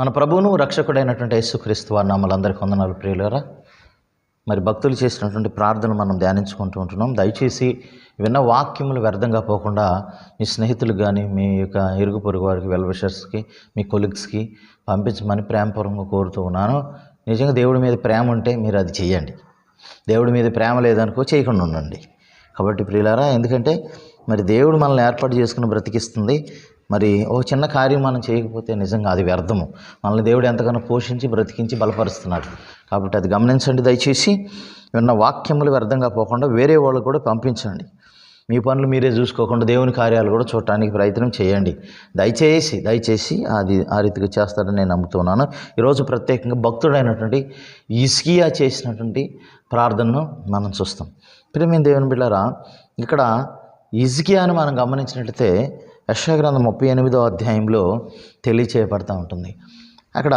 మన ప్రభువును రక్షకుడైనటువంటి యేసుక్రీస్తు వారి నామములందరికీ వందనాలు ప్రియులారా. మరి భక్తులు చేసినటువంటి ప్రార్థన మనం ధ్యానించుకుంటూ ఉంటున్నాం. దయచేసి విన్న వాక్యములు వ్యర్థంగా పోకుండా మీ స్నేహితులకు కానీ, మీ యొక్క ఇరుగు పొరుగు వారికి, వెల్విషర్స్కి, మీ కొలీగ్స్కి పంపించమని ప్రేమపూర్వకంగా కోరుతూ ఉన్నాను. నిజంగా దేవుడి మీద ప్రేమ ఉంటే మీరు అది చేయండి. దేవుడి మీద ప్రేమ లేదనుకో చేయకుండా ఉండండి. కాబట్టి ప్రియులారా, ఎందుకంటే మరి దేవుడు మనల్ని ఏర్పాటు చేసుకుని బ్రతికిస్తుంది. మరి ఓ చిన్న కార్యం మనం చేయకపోతే నిజంగా అది వ్యర్థము. మనల్ని దేవుడు ఎంతగానో పోషించి బ్రతికించి బలపరుస్తున్నాడు. కాబట్టి అది గమనించండి. దయచేసి విన్న వాక్యములు వ్యర్థంగా పోకుండా వేరే వాళ్ళకు కూడా పంపించండి. మీ పనులు మీరే చూసుకోకుండా దేవుని కార్యాలు కూడా చూడటానికి ప్రయత్నం చేయండి. దయచేసి అది ఆ రీతిగా చేస్తారని నేను నమ్ముతున్నాను. ఈరోజు ప్రత్యేకంగా భక్తుడైనటువంటి హిజ్కియా చేసినటువంటి ప్రార్థనను మనం చూస్తాం. ప్రియమైన దేవుని బిడ్డలారా, ఇక్కడ హిజ్కియాను మనం గమనించినట్లయితే యెషయా గ్రంథం 38వ అధ్యాయంలో తెలియచేయబడతా ఉంటుంది. అక్కడ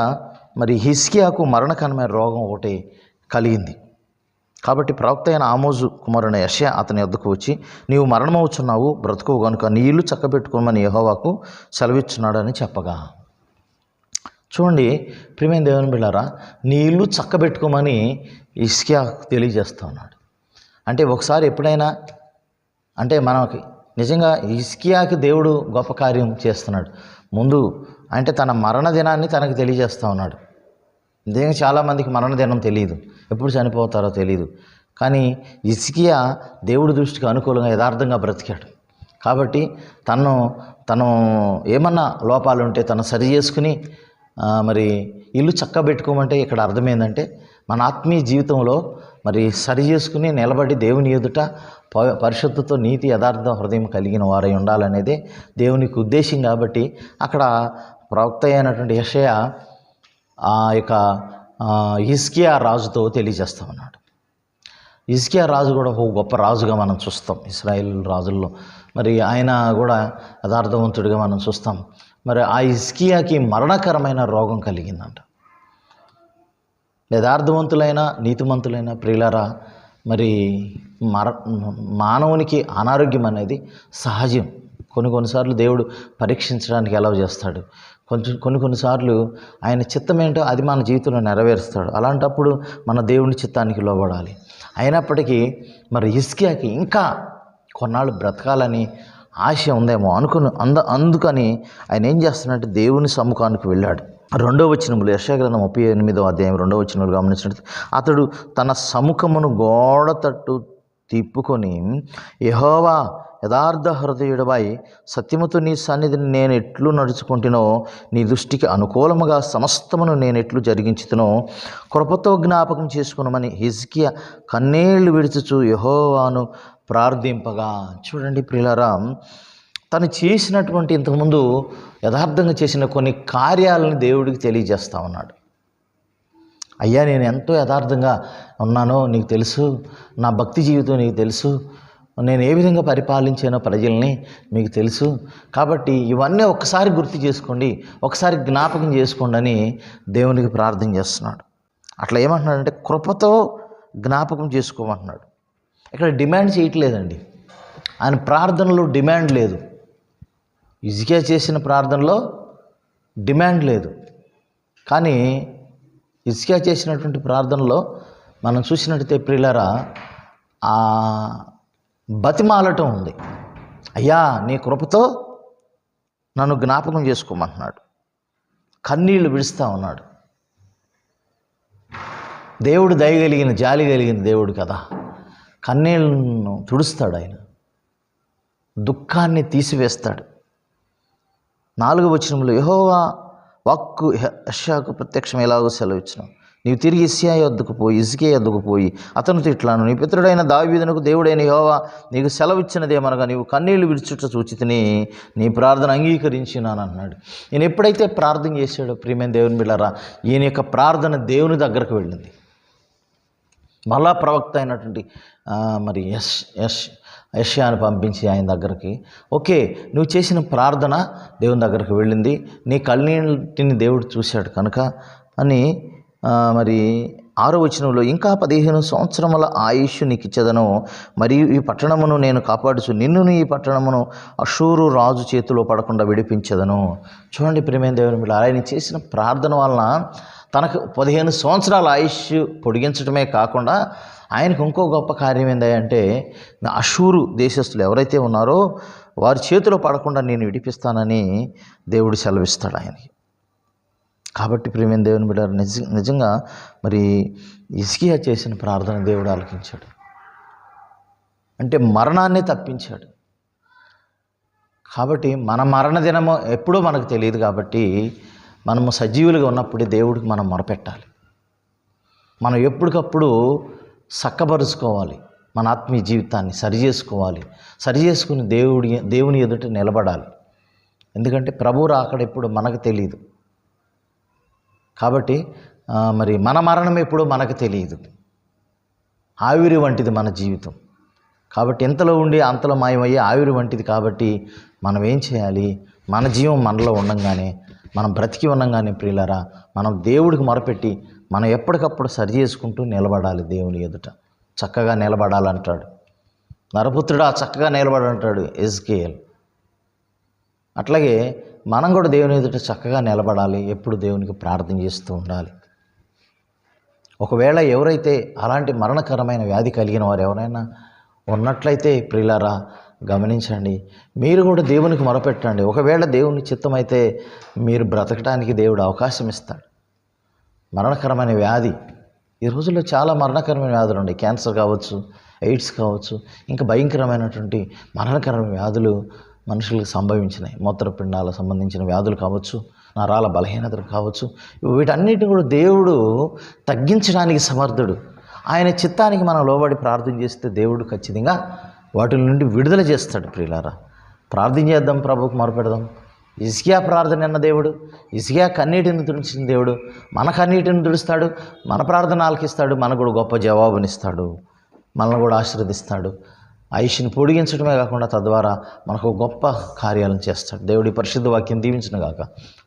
మరి హిజ్కియాకు మరణకరమైన రోగం ఒకటి కలిగింది. కాబట్టి ప్రవక్త అయిన ఆమోజు కుమారుడైన యెషయా అతని వద్దకు వచ్చి, నీవు మరణమవుచున్నావు, బ్రతుకువు కనుక నీ ఇల్లు చక్కబెట్టుకోమని యెహోవాకు సెలవిచ్చున్నాడని చెప్పగా. చూడండి ప్రియమైన దేవుని బిడ్డలారా, నీ ఇల్లు చక్కబెట్టుకోమని హిజ్కియా తెలియజేస్తూ ఉన్నాడు. అంటే ఒకసారి ఎప్పుడైనా అంటే మనకి నిజంగా హిజ్కియాకి దేవుడు గొప్ప కార్యం చేస్తున్నాడు. ముందు అంటే తన మరణ దినాన్ని తనకు తెలియజేస్తూ ఉన్నాడు. నిజంగా చాలామందికి మరణ దినం తెలియదు, ఎప్పుడు చనిపోతారో తెలియదు. కానీ హిజ్కియా దేవుడి దృష్టికి అనుకూలంగా యథార్థంగా బ్రతికాడు. కాబట్టి తను ఏమన్నా లోపాలు ఉంటే తను సరి చేసుకుని మరి ఇల్లు చక్కబెట్టుకోమంటే ఇక్కడ అర్థమైందంటే మన ఆత్మీయ జీవితంలో మరి సరి చేసుకుని నిలబడి దేవుని ఎదుట పరిశుద్ధతో నీతి యథార్థ హృదయం కలిగిన వారై ఉండాలనేదే దేవునికి ఉద్దేశం. కాబట్టి అక్కడ ప్రవక్త అయినటువంటి యెషయా ఆ యొక్క హిజ్కియా రాజుతో తెలియజేస్తూ ఉన్నాడు. హిజ్కియా రాజు కూడా ఒక గొప్ప రాజుగా మనం చూస్తాం ఇశ్రాయేల్ రాజుల్లో. మరి ఆయన కూడా యథార్థవంతుడిగా మనం చూస్తాం. మరి ఆ హిజ్కియాకి మరణకరమైన రోగం కలిగిందంట. యథార్థవంతులైన నీతిమంతులైన ప్రియులారా, మరి మానవునికి అనారోగ్యం అనేది సహజం. కొన్నిసార్లు దేవుడు పరీక్షించడానికి ఎలా చేస్తాడు. కొన్నిసార్లు ఆయన చిత్తం ఏంటో అది మన జీవితంలో నెరవేరుస్తాడు. అలాంటప్పుడు మన దేవుని చిత్తానికి లోబడాలి. అయినప్పటికీ మరి హిజ్కియాకి ఇంకా కొన్నాళ్ళు బ్రతకాలని ఆశ ఉందేమో అందుకని ఆయన ఏం చేస్తున్నాడంటే దేవుని సముఖానికి వెళ్ళాడు. 2వ వచనములు యెషయా గ్రంథం 38వ అధ్యాయం 2వ వచనములు గమనించినట్టు, అతడు తన సముఖమును గోడ తట్టు తిప్పుకొని, యెహోవా యథార్థ హృదయుడవై సత్యముతో నీ సన్నిధిని నేను ఎట్లు నడుచుకుంటునో, నీ దృష్టికి అనుకూలముగా సమస్తమును నేను ఎట్లు జరిగించుతునో కృపతో జ్ఞాపకం చేసుకునమని హిజ్కియా కన్నీళ్లు విడుచుచు యెహోవాను ప్రార్థింపగా. చూడండి ప్రియులారా, తను చేసినటువంటి ఇంతకుముందు యథార్థంగా చేసిన కొన్ని కార్యాలను దేవుడికి తెలియజేస్తూ ఉన్నాడు. అయ్యా, నేను ఎంతో యథార్థంగా ఉన్నానో నీకు తెలుసు, నా భక్తి జీవితం నీకు తెలుసు, నేను ఏ విధంగా పరిపాలించానో ప్రజల్ని మీకు తెలుసు. కాబట్టి ఇవన్నీ ఒక్కసారి గుర్తు చేసుకోండి, ఒకసారి జ్ఞాపకం చేసుకోండి అని దేవునికి ప్రార్థన చేస్తున్నాడు. అట్లా ఏమంటున్నాడంటే కృపతో జ్ఞాపకం చేసుకోమంటున్నాడు. ఇక్కడ డిమాండ్ చేయట్లేదండి. ఆయన ప్రార్థనలో డిమాండ్ లేదు. హిజ్కియా చేసిన ప్రార్థనలో డిమాండ్ లేదు. కానీ హిజ్కియా చేసినటువంటి ప్రార్థనలో మనం చూసినట్టయితే ప్రియులారా, ఆ బతిమాలటం ఉంది. అయ్యా, నీ కృపతో నన్ను జ్ఞాపకం చేసుకోమంటున్నాడు. కన్నీళ్లు విడుస్తూ ఉన్నాడు. దేవుడు దయగలిగిన జాలి కలిగిన దేవుడు కదా, కన్నీళ్లను తుడుస్తాడు. ఆయన దుఃఖాన్ని తీసివేస్తాడు. 4వ వచనంలో యెహోవా వాక్కు యెషయాకు ప్రత్యక్షం ఎలాగో సెలవిచ్చినావు, నీవు తిరిగి హిజ్కియా యొద్దకు పోయి అతనితో ఇట్లాను, నీ పితరుడైన దావీదునకు దేవుడైన యెహోవా నీకు సెలవిచ్చినదేమనగా, నీవు కన్నీళ్లు విడిచుట చూచితిని, నీ ప్రార్థన అంగీకరించినాను అన్నాడు. నేను ఎప్పుడైతే ప్రార్థన చేశాడో ప్రియమైన దేవుని బిడ్డలారా, ఈయన యొక్క ప్రార్థన దేవుని దగ్గరకు వెళ్ళింది. మళ్ళా ప్రవక్త అయినటువంటి మరి యెషయాను పంపించి ఆయన దగ్గరికి, ఓకే, నువ్వు చేసిన ప్రార్థన దేవుని దగ్గరికి వెళ్ళింది, నీ కన్నీటిని దేవుడు చూశాడు కనుక అని మరి 6వ వచనంలో, ఇంకా 15 సంవత్సరముల ఆయుష్ నీకు ఇచ్చెదను, మరియు ఈ పట్టణమును నేను కాపాడుచు నిన్నును ఈ పట్టణమును అషూరు రాజు చేతిలో పడకుండా విడిపించెదను. చూడండి ప్రియమైన దేవుని బిడ్డలారా, ఆయన చేసిన ప్రార్థన వలన తనకు 15 సంవత్సరాల ఆయుష్ పొడిగించడమే కాకుండా ఆయనకు ఇంకో గొప్ప కార్యం ఏంటంటే, అషూరు దేశస్తులు ఎవరైతే ఉన్నారో వారి చేతిలో పడకుండా నేను విడిపిస్తానని దేవుడు సెలవిస్తాడు ఆయనకి. కాబట్టి ప్రియమైన దేవుని బిడ్డ, నిజంగా మరి హిజ్కియా చేసిన ప్రార్థన దేవుడు ఆలకించాడు. అంటే మరణాన్ని తప్పించాడు. కాబట్టి మన మరణ దినము ఎప్పుడో మనకు తెలియదు. కాబట్టి మనము సజీవులుగా ఉన్నప్పుడే దేవుడికి మనం మొరపెట్టాలి. మనం ఎప్పటికప్పుడు చక్కబరుచుకోవాలి, మన ఆత్మీయ జీవితాన్ని సరిచేసుకుని దేవుని ఎదుట నిలబడాలి. ఎందుకంటే ప్రభు రాకడ ఎప్పుడు మనకు తెలియదు. కాబట్టి మరి మన మరణం ఎప్పుడో మనకు తెలియదు. ఆవిరి వంటిది మన జీవితం. కాబట్టి ఇంతలో ఉండి అంతలో మాయమయ్యే ఆవిరి వంటిది. కాబట్టి మనం ఏం చేయాలి? మన జీవం మనలో ఉండంగానే, మనం బ్రతికి ఉండంగానే ప్రియులారా, మనం దేవుడికి మొరపెట్టి మనం ఎప్పటికప్పుడు సరి చేసుకుంటూ నిలబడాలి. దేవుని ఎదుట చక్కగా నిలబడాలంటాడు. నరపుత్రుడా చక్కగా నిలబడంటాడు హిజ్కియా. అట్లాగే మనం కూడా దేవుని ఎదుట చక్కగా నిలబడాలి. ఎప్పుడు దేవునికి ప్రార్థన చేస్తూ ఉండాలి. ఒకవేళ ఎవరైతే అలాంటి మరణకరమైన వ్యాధి కలిగిన వారు ఎవరైనా ఉన్నట్లయితే ప్రియులారా గమనించండి, మీరు కూడా దేవునికి మొరపెట్టండి. ఒకవేళ దేవుని చిత్తమైతే మీరు బ్రతకడానికి దేవుడు అవకాశం ఇస్తాడు. మరణకరమైన వ్యాధి, ఈ రోజుల్లో చాలా మరణకరమైన వ్యాధులు ఉన్నాయి. క్యాన్సర్ కావచ్చు, ఎయిడ్స్ కావచ్చు, ఇంకా భయంకరమైనటువంటి మరణకరమైన వ్యాధులు మనుషులకు సంభవించినాయి. మూత్రపిండాలకు సంబంధించిన వ్యాధులు కావచ్చు, నరాల బలహీనతలు కావచ్చు. వీటన్నిటిని కూడా దేవుడు తగ్గించడానికి సమర్థుడు. ఆయన చిత్తానికి మనం లోబడి ప్రార్థన చేస్తే దేవుడు ఖచ్చితంగా వాటి నుండి విడుదల చేస్తాడు. ప్రియులారా, ప్రార్థన చేద్దాం, ప్రభువుకు మొరపెడదాం. హిజ్కియా ప్రార్థన అన్న దేవుడు, హిజ్కియా కన్నీటిని తుడిచిన దేవుడు మన కన్నీటిని తుడుస్తాడు, మన ప్రార్థన ఆలకిస్తాడు, మనకు కూడా గొప్ప జవాబునిస్తాడు, మనల్ని కూడా ఆశీర్వదిస్తాడు. ఆయుష్ని పొడిగించడమే కాకుండా తద్వారా మనకు గొప్ప కార్యాలను చేస్తాడు. దేవుడి పరిశుద్ధ వాక్యం దీవించిన గాక.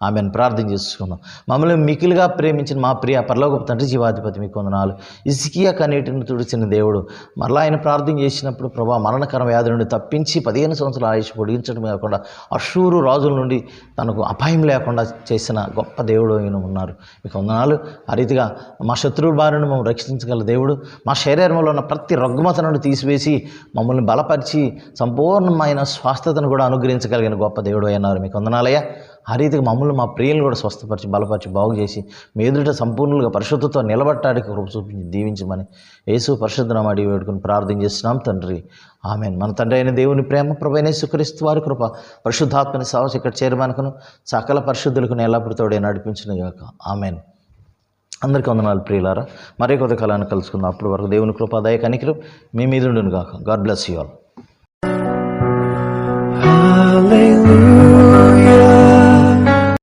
ఆమెను ప్రార్థన చేసుకుందాం. మమ్మల్ని మికిలిగా ప్రేమించిన మా ప్రియ పరలోకపు తండ్రి, జీవాధిపతి, మీకు వందనాలు. హిజ్కియా కన్నీటిని తుడిచిన దేవుడు మరలా ఆయన ప్రార్థన చేసినప్పుడు ప్రభా మరణకర వ్యాధి నుండి తప్పించి 15 సంవత్సరాల ఆయుష్ పొడిగించడమే కాకుండా అషూరు రాజుల నుండి తనకు అపాయం లేకుండా చేసిన గొప్ప దేవుడు ఆయన ఉన్నారు. మీకు వందనాలు. ఆ రీతిగా మా శత్రువుల బారిని మమ్మల్ని రక్షించగల దేవుడు, మా శరీరంలో ఉన్న ప్రతి రుగ్మత నుండి తీసివేసి మమ్మల్ని బలపరిచి సంపూర్ణమైన స్వస్థతను కూడా అనుగ్రహించగలిగిన గొప్ప దేవుడు అయినారు. మీకు వందనాలయ్యా. ఆ రీతిగా మమ్మల్ని మా ప్రియులను కూడా స్వస్థపరిచి బలపరిచి బాగు చేసి మీ ఎదుట సంపూర్ణంగా పరిశుద్ధతో నిలబడటానికి కృప చూపించి దీవించమని యేసు పరిశుద్ధ నామమున అడిగి వేడుకొని ప్రార్థన చేస్తున్నాం తండ్రి. ఆమెన్. మన తండ్రి అయిన దేవుని ప్రేమ, ప్రభువైన యేసుక్రీస్తు వారి కృప, పరిశుద్ధాత్మని సహవాసం ఇక్కడ చేరమనుకును సకల పరిశుద్ధులకు ఎల్లప్పుడూ తోడే నడిపించును గాక. ఆమెన్. అందరికీ వందనాలు ప్రియులారా. మరే కొద్ది కాలాన్ని కలుసుకుందాం. అప్పుడు వరకు దేవుని కృప, దయ, కనికరం మీ మీద ఉండును గాక. God bless you all.